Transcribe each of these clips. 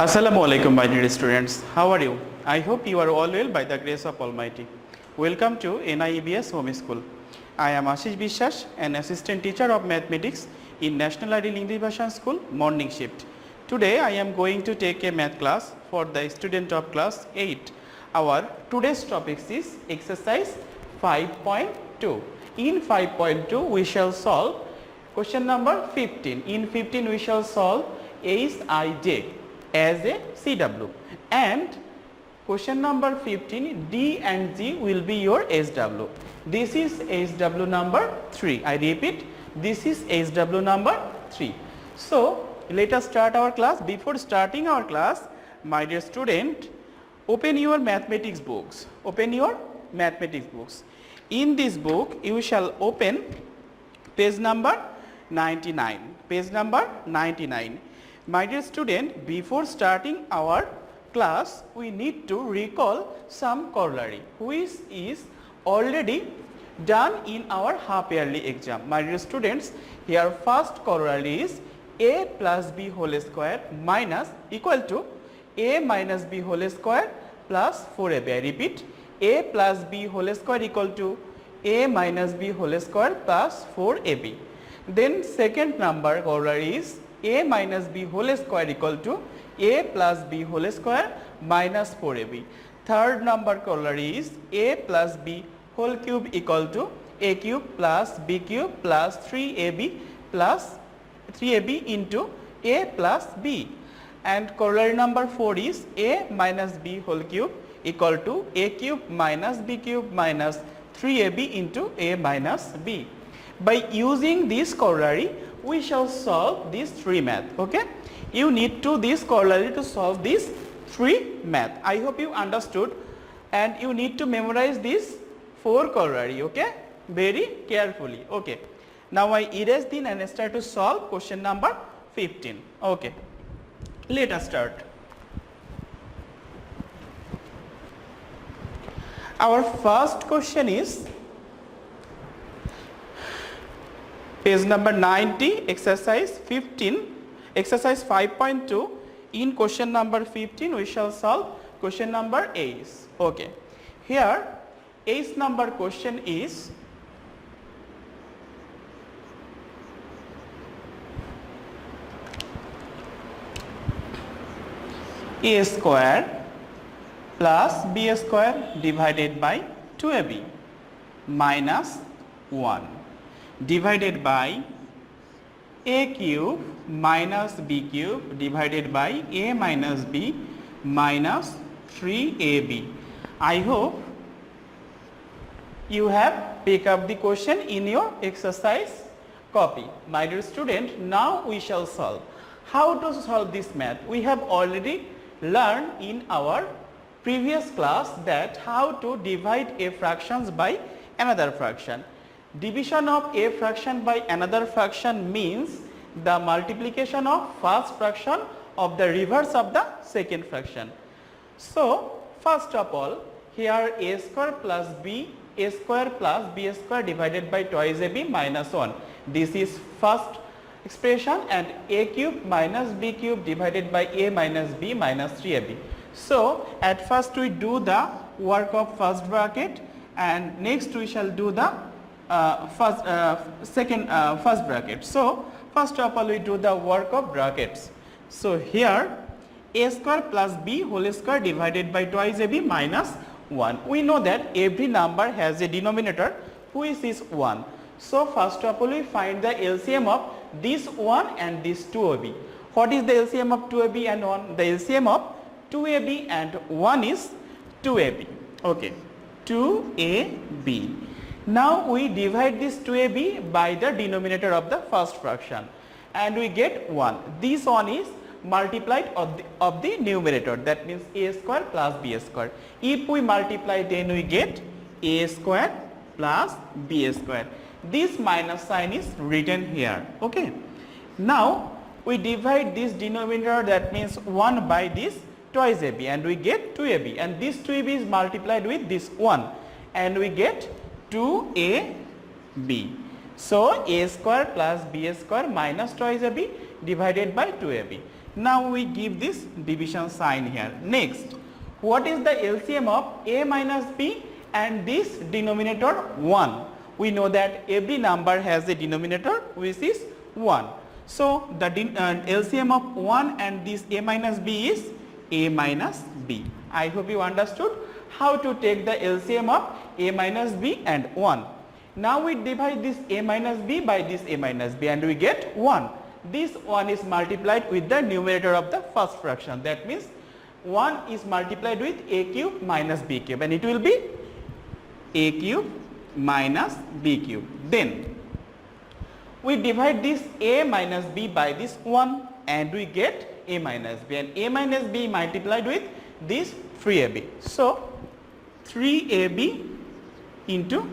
Assalamu alaikum, my dear students. How are you? I hope you are all well by the grace of Almighty. Welcome to NIEBS Home School. I am Ashis Biswas, an assistant teacher of mathematics in National Ideal English Version School, morning shift. Today I am going to take a math class for the student of class 8. Our today's topic is exercise 5.2. In 5.2 we shall solve question number 15. In 15 we shall solve Hij as a CW, and question number 15 D and G will be your SW. This is SW number 3. I repeat, this is SW number 3. So let us start our class. Before starting our class, my dear student, open your mathematics books. Open your mathematics books. In this book you shall open page number 99. Page number 99. My dear student, before starting our class, we need to recall some corollary which is already done in our half yearly exam. My dear students, here first corollary is a plus b whole square minus equal to a minus b whole square plus 4ab. I repeat, a plus b whole square equal to a minus b whole square plus 4ab. Then second number corollary is a minus b whole square equal to a plus b whole square minus 4ab. Third number corollary is a plus b whole cube equal to a cube plus b cube plus 3ab into a plus b. And corollary number 4 is a minus b whole cube equal to a cube minus b cube minus 3ab into a minus b. By using this corollary, we shall solve these three math. Okay, you need to this corollary to solve these three math. I hope you understood, and you need to memorize these four corollary. Okay, very carefully. Okay, now I erase this and start to solve question number 15. Okay, let us start. Our first question is page number 90, exercise 15, exercise 5.2. In question number 15 we shall solve question number 8. Okay, here 8 number question is a square plus b square divided by 2ab minus 1 divided by a cube minus b cube divided by a minus b minus 3ab. I hope you have picked up the question in your exercise copy. My dear student, now we shall solve. How to solve this math? We have already learned in our previous class that how to divide a fractions by another fraction. Division of a fraction by another fraction means the multiplication of first fraction of the reverse of the second fraction. So first of all, here a square plus b square divided by twice ab minus 1. This is first expression, and a cube minus b cube divided by a minus b minus 3ab. So at first we do the work of first bracket, and next we shall do the first bracket. So first of all we do the work of brackets. So here a square plus b whole square divided by twice ab minus 1. We know that every number has a denominator which is 1. So first of all we find the LCM of this 1 and this 2ab. What is the LCM of 2ab and 1? The LCM of 2ab and 1 is 2ab. Okay, 2ab. Now we divide this 2ab by the denominator of the first fraction and we get 1. This 1 is multiplied of the numerator, that means a square plus b square. If we multiply, then we get a square plus b square. This minus sign is written here. Okay, now we divide this denominator, that means 1 by this twice ab, and we get 2ab, and this 2ab is multiplied with this 1 and we get 2ab. So a square plus b square minus twice ab divided by 2ab. Now we give this division sign here. Next, what is the LCM of a minus b and this denominator 1? We know that every number has a denominator which is 1. So the LCM of 1 and this a minus b is a minus b. I hope you understood how to take the LCM of a minus b and 1. Now we divide this a minus b by this a minus b and we get 1. This 1 is multiplied with the numerator of the first fraction. That means 1 is multiplied with a cube minus b cube and it will be a cube minus b cube. Then we divide this a minus b by this 1 and we get a minus b, and a minus b multiplied with this 3ab. So 3ab into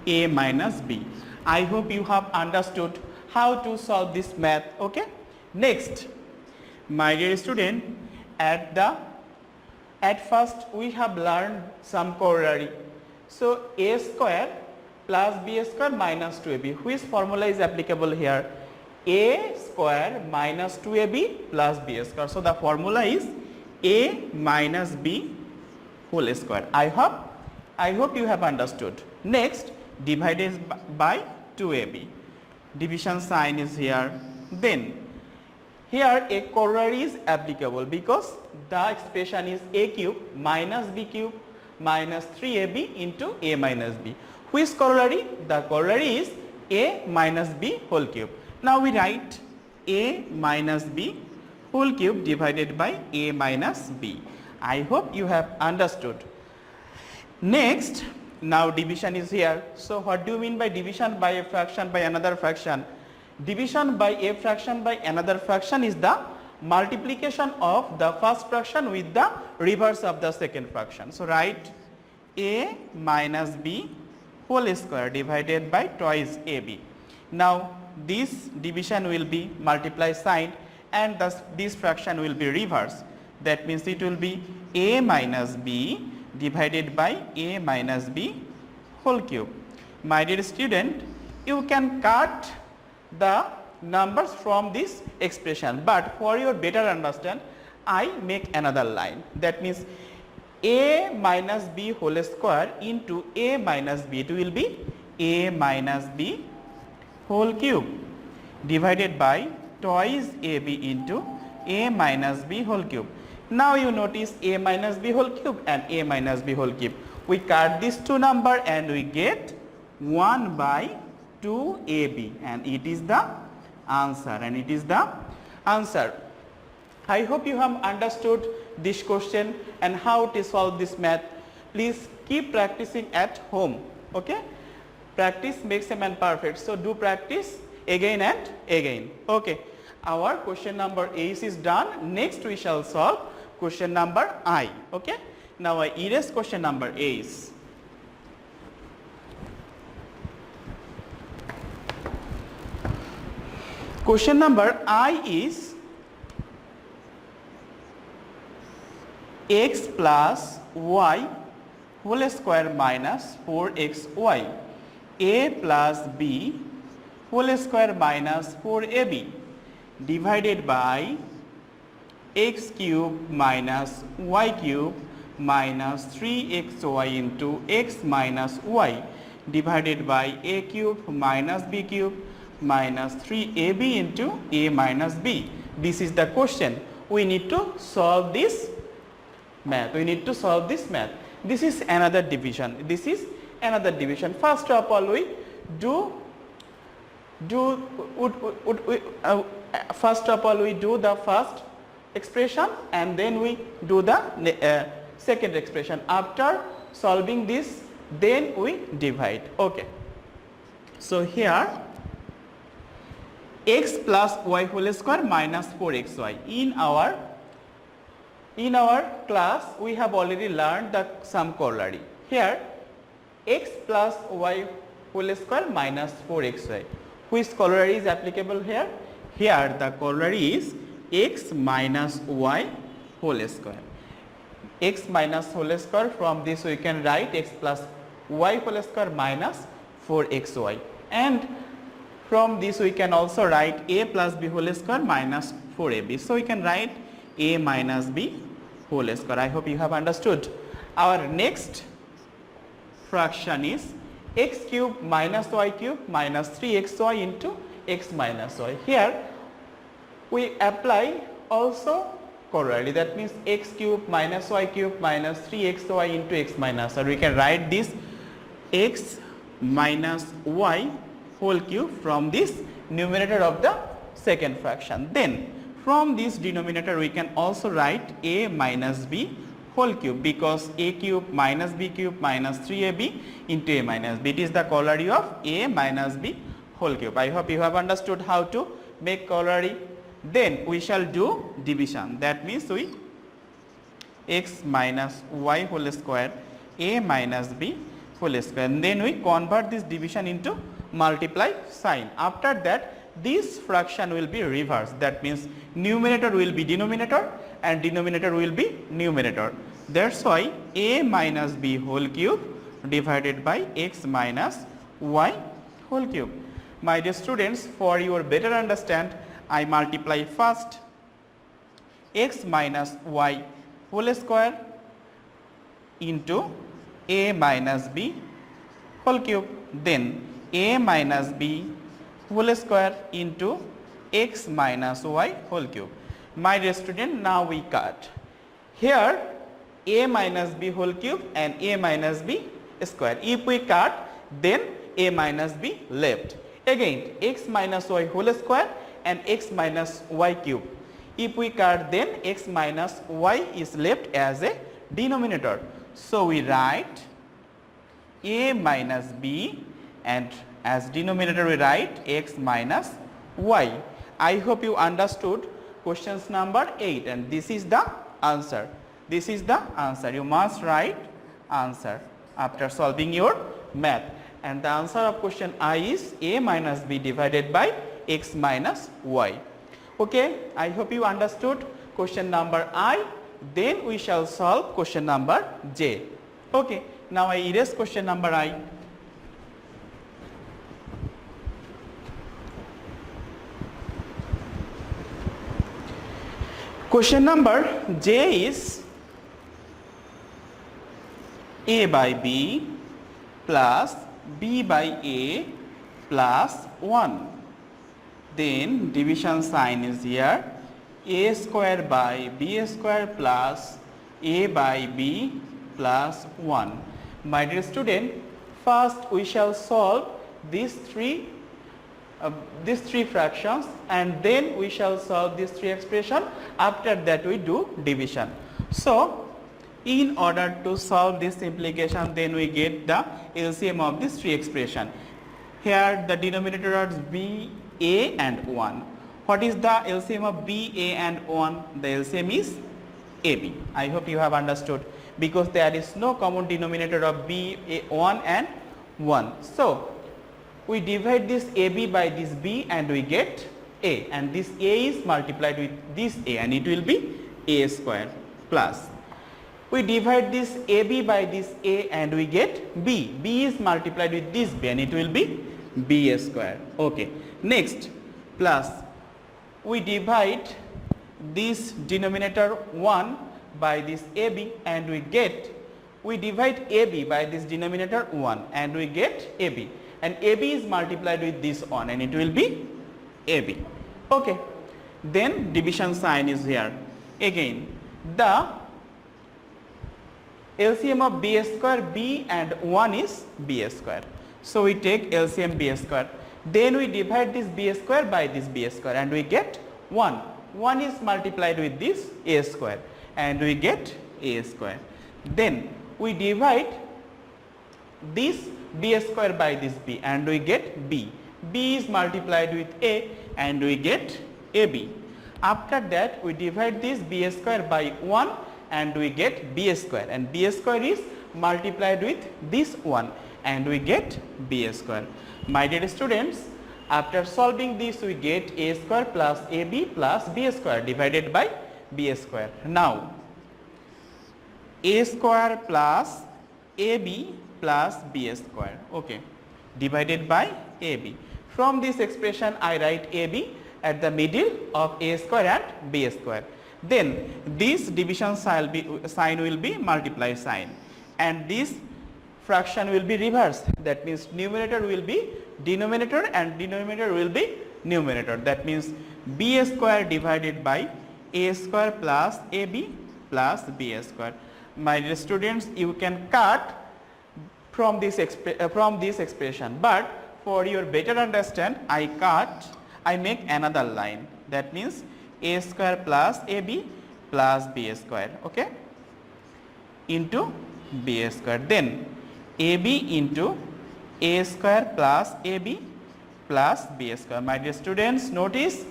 a minus b. I hope you have understood how to solve this math. Okay. Next, my dear student, at first we have learned some corollary. So a square plus b square minus 2ab. Which formula is applicable here? A square minus 2ab plus b square. So the formula is a minus b whole square. I hope you have understood. Next, divided by 2ab. Division sign is here. Then here a corollary is applicable because the expression is a cube minus b cube minus 3ab into a minus b. Which corollary? The corollary is a minus b whole cube. Now we write a minus b whole cube divided by a minus b. I hope you have understood. Next, now division is here. So what do you mean by division by a fraction by another fraction? Division by a fraction by another fraction is the multiplication of the first fraction with the reverse of the second fraction. So write a minus b whole square divided by twice ab. Now this division will be multiply sign and thus this fraction will be reversed. That means it will be a minus b divided by a minus b whole cube. My dear student, you can cut the numbers from this expression, but for your better understand, I make another line. That means a minus b whole square into a minus b, it will be a minus b whole cube divided by twice ab into a minus b whole cube. Now you notice a minus b whole cube and a minus b whole cube. We cut these two numbers and we get 1 by 2ab, and it is the answer. I hope you have understood this question and how to solve this math. Please keep practicing at home. Okay? Practice makes a man perfect. So do practice again and again. Okay. Our question number A is done. Next we shall solve question number I. Okay. Now I erase question number A. Question number I is x plus y whole square minus 4xy, a plus b whole square minus 4ab divided by x cube minus y cube minus 3xy into x minus y divided by a cube minus b cube minus 3ab into a minus b. This is the question. We need to solve this math. This is another division. First of all, we do the first expression and then we do the second expression. After solving this, then we divide. Okay. So here x plus y whole square minus 4xy. In our class, we have already learned the sum corollary. Here x plus y whole square minus 4xy. Which corollary is applicable here? Here the corollary is x minus y whole square. X minus whole square, from this we can write x plus y whole square minus 4xy. And From this we can also write a plus b whole square minus 4ab. So we can write a minus b whole square. I hope you have understood. Our next fraction is x cube minus y cube minus 3xy into x minus y. Here we apply also corollary, that means x cube minus y cube minus 3xy into x minus y. We can write this x minus y whole cube from this numerator of the second fraction. Then from this denominator we can also write a minus b whole cube, because a cube minus b cube minus 3ab into a minus b. It is the corollary of a minus b whole cube. I hope you have understood how to make corollary. Then we shall do division, that means we x minus y whole square a minus b whole square, and then we convert this division into multiply sign. After that this fraction will be reversed, that means numerator will be denominator and denominator will be numerator. That's why a minus b whole cube divided by x minus y whole cube. My dear students, for your better understand, I multiply first x minus y whole square into a minus b whole cube, then a minus b whole square into x minus y whole cube. My dear student, now we cut. Here a minus b whole cube and a minus b square. If we cut, then a minus b left. Again x minus y whole square and x minus y cube. If we cut, then x minus y is left as a denominator. So we write a minus b, and as denominator we write x minus y. I hope you understood questions number 8, and this is the answer. This is the answer. You must write answer after solving your math. And the answer of question I is a minus b divided by x minus y. Okay, I hope you understood question number I. Then we shall solve question number J. Okay, now I erase question number I. Question number J is a by b plus b by a plus 1. Then division sign is here, a square by b square plus a by b plus 1. My dear student, first we shall solve these three fractions, and then we shall solve these three expressions. After that we do division. So in order to solve this implication, then we get the LCM of these three expressions. Here the denominator are b, a and 1. What is the LCM of b, a and 1? The LCM is ab. I hope you have understood, because there is no common denominator of b, a, 1 and 1. So we divide this ab by this b and we get a, and this a is multiplied with this a and it will be a square, plus we divide this ab by this a and we get b. B is multiplied with this b and it will be b square. Okay. Next, plus we divide this denominator 1 by this ab and we divide ab by this denominator 1 and we get ab, and ab is multiplied with this 1 and it will be ab. Okay. Then division sign is here. Again the LCM of b square, b and 1 is b square. So we take LCM b square. Then we divide this b square by this b square and we get 1. 1 is multiplied with this a square and we get a square. Then we divide this b square by this b and we get b. B is multiplied with a and we get ab. After that we divide this b square by 1 and we get b square, and b square is multiplied with this 1 and we get b square. My dear students, after solving this we get a square plus ab plus b square divided by b square. Now a square plus ab plus b square, okay, divided by ab. From this expression I write AB at the middle of A square and B square. Then this division sign will be multiply sign, and this fraction will be reversed. That means numerator will be denominator and denominator will be numerator. That means B square divided by A square plus AB plus B square. My dear students, you can cut from this expression, but for your better understand, I make another line. That means A square plus AB plus B square, okay, into B square. Then AB into A square plus AB plus B square. My dear students, notice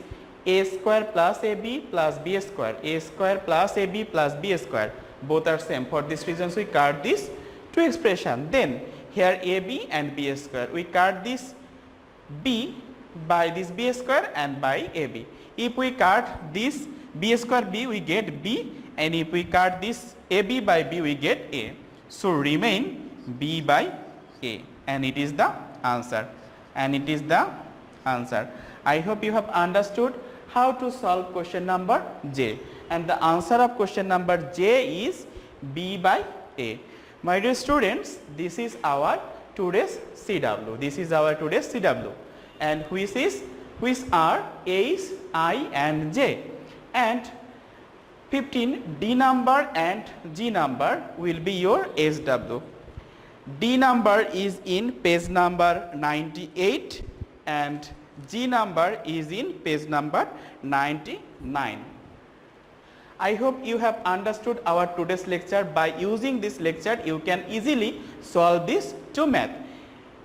A square plus AB plus B square, A square plus AB plus B square, both are same. For this reason we cut this two expression. Then here AB and B square, we cut this B by this B square and by AB. If we cut this B square B, we get B, and if we cut this AB by B, we get A. So remain B by A, and it is the answer. I hope you have understood how to solve question number J, and the answer of question number J is B by A. My dear students, this is our today's CW. And which are H, I and J, and 15 D number and G number will be your SW. D number is in page number 98 and G number is in page number 99. I hope you have understood our today's lecture. By using this lecture, you can easily solve this two math.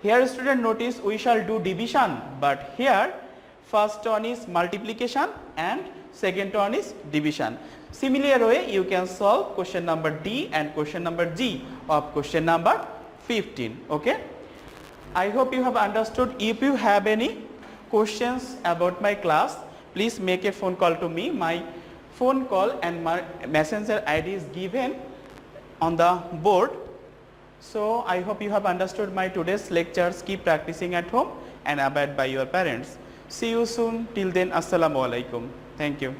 Here student, notice we shall do division, but here first one is multiplication and second one is division. Similar way you can solve question number D and question number G of question number 15. Okay. I hope you have understood. If you have any questions about my class, please make a phone call to me. My phone call and my messenger ID is given on the board. So I hope you have understood my today's lectures. Keep practicing at home and abide by your parents. See you soon. Till then, Assalamu alaikum. Thank you.